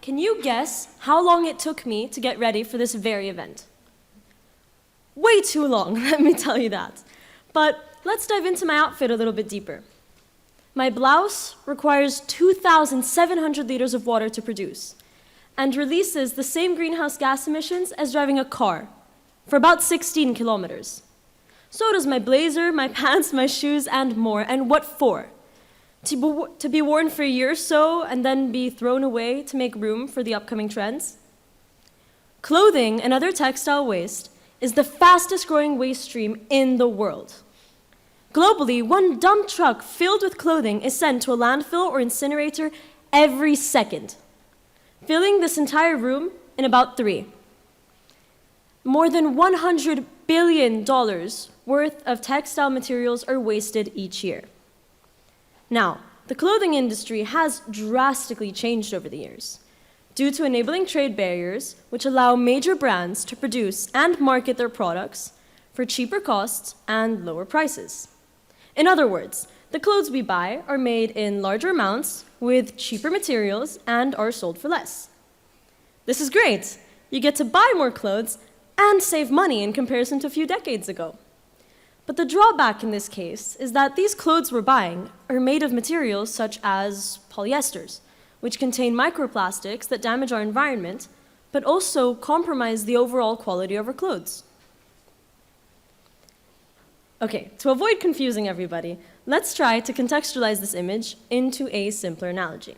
Can you guess how long it took me to get ready for this very event? Way too long, let me tell you that. But let's dive into my outfit a little bit deeper. My blouse requires 2,700 liters of water to produce and releases the same greenhouse gas emissions as driving a car for about 16 kilometers. So does my blazer, my pants, my shoes, and more. And what for? To be worn for a year or so and then be thrown away to make room for the upcoming trends? Clothing and other textile waste is the fastest growing waste stream in the world. Globally, one dump truck filled with clothing is sent to a landfill or incinerator every second, filling this entire room in about 3. More than $100 billion worth of textile materials are wasted each year. Now, the clothing industry has drastically changed over the years due to enabling trade barriers which allow major brands to produce and market their products for cheaper costs and lower prices. In other words, the clothes we buy are made in larger amounts with cheaper materials and are sold for less. This is great. You get to buy more clothes and save money in comparison to a few decades ago. But the drawback in this case is that these clothes we're buying are made of materials such as polyesters, which contain microplastics that damage our environment, but also compromise the overall quality of our clothes. Okay, to avoid confusing everybody, let's try to contextualize this image into a simpler analogy.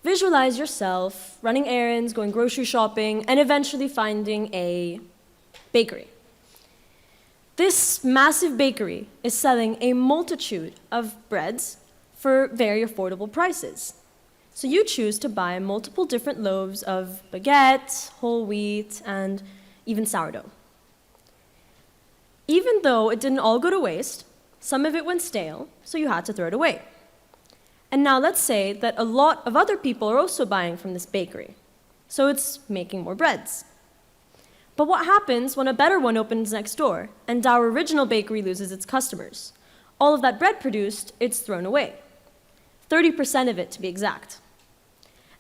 Visualize yourself running errands, going grocery shopping, and eventually finding a bakery. This massive bakery is selling a multitude of breads for very affordable prices. So you choose to buy multiple different loaves of baguette, whole wheat, and even sourdough. Even though it didn't all go to waste, some of it went stale, so you had to throw it away. And now let's say that a lot of other people are also buying from this bakery, so it's making more breads. But what happens when a better one opens next door and our original bakery loses its customers? All of that bread produced, it's thrown away. 30% of it to be exact.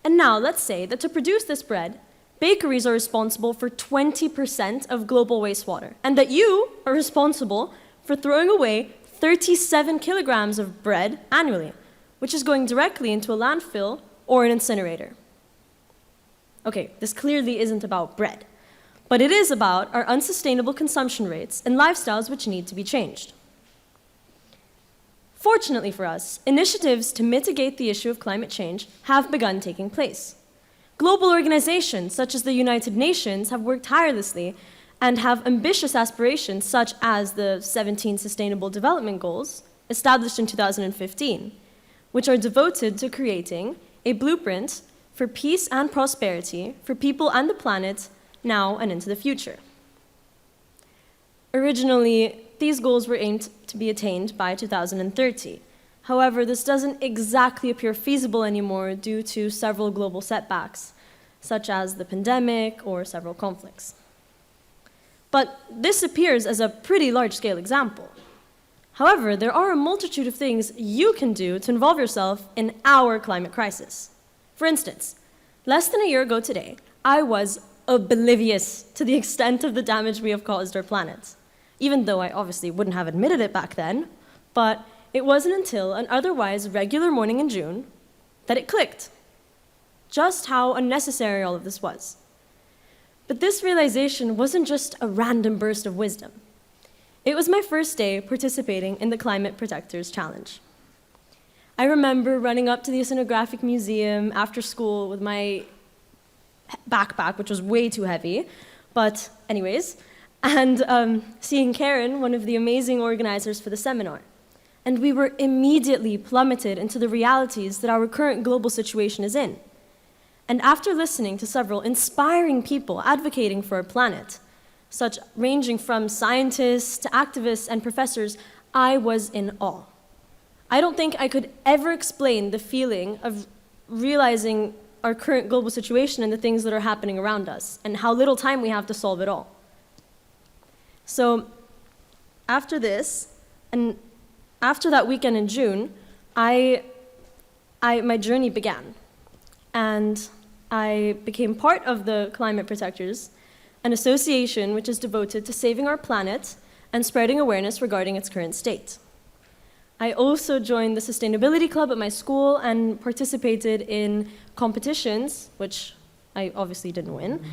And now let's say that to produce this bread, bakeries are responsible for 20% of global wastewater, and that you are responsible for throwing away 37 kilograms of bread annually, which is going directly into a landfill or an incinerator. Okay, this clearly isn't about bread, but it is about our unsustainable consumption rates and lifestyles which need to be changed. Fortunately for us, initiatives to mitigate the issue of climate change have begun taking place. Global organizations such as the United Nations have worked tirelessly and have ambitious aspirations such as the 17 Sustainable Development Goals established in 2015, which are devoted to creating a blueprint for peace and prosperity for people and the planet now and into the future. Originally, these goals were aimed to be attained by 2030. However, this doesn't exactly appear feasible anymore due to several global setbacks, such as the pandemic or several conflicts. But this appears as a pretty large-scale example. However, there are a multitude of things you can do to involve yourself in our climate crisis. For instance, less than a year ago today, I was oblivious to the extent of the damage we have caused our planet, even though I obviously wouldn't have admitted it back then, but it wasn't until an otherwise regular morning in June that it clicked, just how unnecessary all of this was. But this realization wasn't just a random burst of wisdom. It was my first day participating in the Climate Protectors Challenge. I remember running up to the Oceanographic Museum after school with my backpack, which was way too heavy, but anyways, and seeing Karen, one of the amazing organizers for the seminar. And we were immediately plummeted into the realities that our current global situation is in. And after listening to several inspiring people advocating for our planet, such ranging from scientists to activists and professors, I was in awe. I don't think I could ever explain the feeling of realizing our current global situation and the things that are happening around us, and how little time we have to solve it all. So after this, and after that weekend in June, my journey began. And I became part of the Climate Protectors, an association which is devoted to saving our planet and spreading awareness regarding its current state. I also joined the Sustainability Club at my school and participated in competitions, which I obviously didn't win,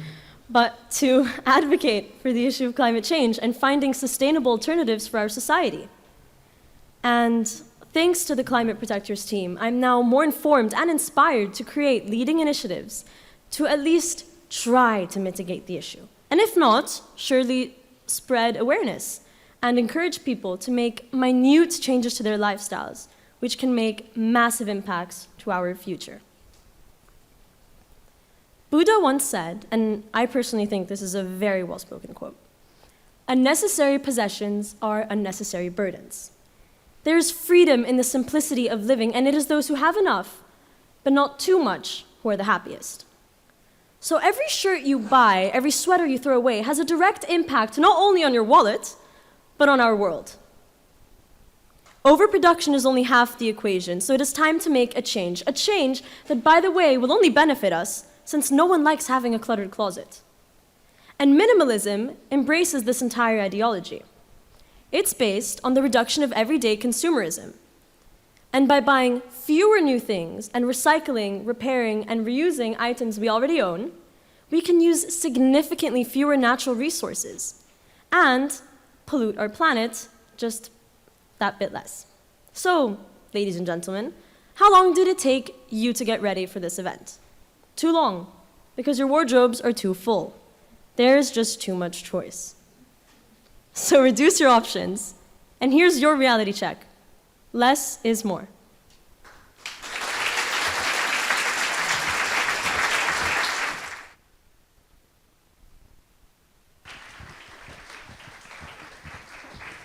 but to advocate for the issue of climate change and finding sustainable alternatives for our society. And thanks to the Climate Protectors team, I'm now more informed and inspired to create leading initiatives to at least try to mitigate the issue. And if not, surely spread awareness and encourage people to make minute changes to their lifestyles, which can make massive impacts to our future. Buddha once said, and I personally think this is a very well-spoken quote, "Unnecessary possessions are unnecessary burdens." There is freedom in the simplicity of living, and it is those who have enough, but not too much, who are the happiest. So every shirt you buy, every sweater you throw away has a direct impact not only on your wallet, but on our world. Overproduction is only half the equation, so it is time to make a change that, by the way, will only benefit us, since no one likes having a cluttered closet. And minimalism embraces this entire ideology. It's based on the reduction of everyday consumerism. And by buying fewer new things and recycling, repairing, and reusing items we already own, we can use significantly fewer natural resources and pollute our planet just that bit less. So, ladies and gentlemen, how long did it take you to get ready for this event? Too long, because your wardrobes are too full. There's just too much choice. So reduce your options, and here's your reality check. Less is more.